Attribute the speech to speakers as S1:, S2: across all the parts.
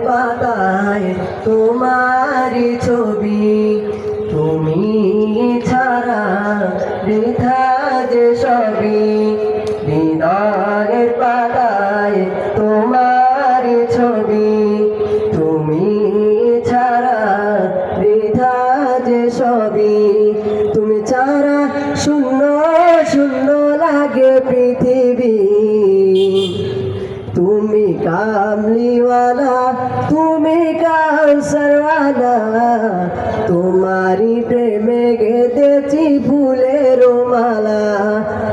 S1: পাতায় তোমারি ছবি, তুমি ছাড়া বৃথা যে সবই। হৃদয়ের পাতায় তোমারি ছবি, তুমি ছাড়া বৃথা যে সবই। তুমি ছাড়া শূন্য শূন্য লাগে পৃথিবী। তুমি কামলিওয়ালা, তুমি কাউসারওয়ালা, তোমারি প্রেমে গেঁথেছি ফুলের মালা।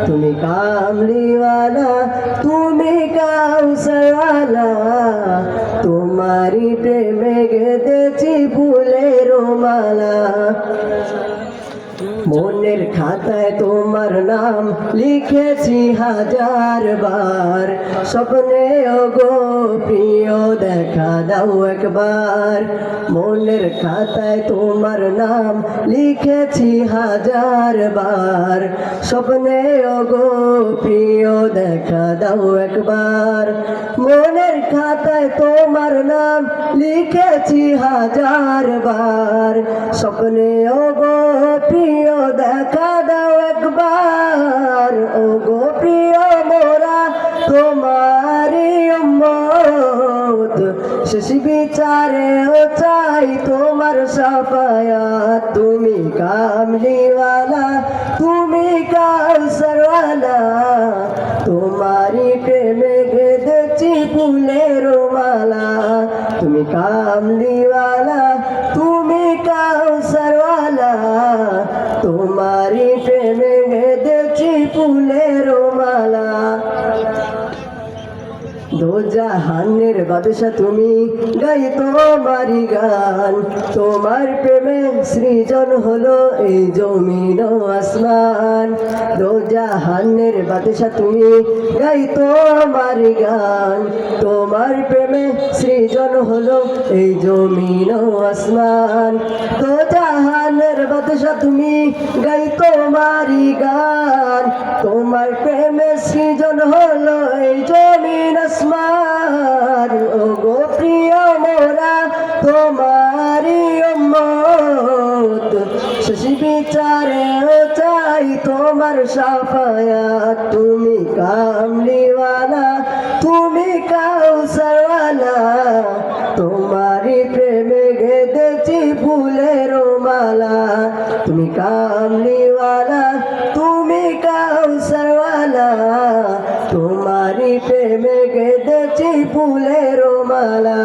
S1: তুমি কামলিওয়ালা, তুমি কাউসারওয়ালা, তোমারি প্রেমে গেঁথেছি ফুলের মালা। মনের খাতায় তোমার নাম লিখেছি হাজার বার, স্বপ্নে ওগো প্রিয় দেখা দাও একবার। মনের খাতায় তোমার নাম লিখেছি হাজার বার, স্বপ্নে ওগো প্রিয় দেখা দাও একবার। মনের খাতায় তোমার নাম লিখেছি হাজার বার, স্বপ্নে ওগো প্রিয় দেখা দাও একবার। ওগো প্রিয় মোরা তোমারি উম্মত, শেষ বিচারেও চাই তোমার শাফায়াত। তুমি কামলিওয়ালা, তুমি কাউসারওয়ালা, তোমারি প্রেমে গেঁথেছি ফুলের মালা। তুমি কামলিওয়ালা, তুমি কাউসারওয়ালা, তোমারি প্রেমে গেঁথেছি ফুলের মালা। দো জাহানের বাদশা তুমি, গাই তোমারি গান। তোমার প্রেমে সৃজন হলো এই জমিন ও আসমান। দো জাহানের বাদশা তুমি, গাই তোমারি গান। তোমার প্রেমে সৃজন হলো এই জমিন ও আসমান। দো জাহানের বাদশা তুমি, গাই তোমারি গান। তোমার প্রেমে সৃজন হলো এই জমিন আসমান। ওগো প্রিয় মোরা তোমারি উম্মত, শেষ বিচারে চাই তোমার শাফায়াত। তুমি কামলিওয়ালা, তুমি কাউসারওয়ালা, তোমারি প্রেমে গেঁথেছি ফুলের মালা। তুমি কামলিওয়ালা, তুমি কাউসারওয়ালা, তোমারি প্রেমে গেঁথেছি ফুলের মালা।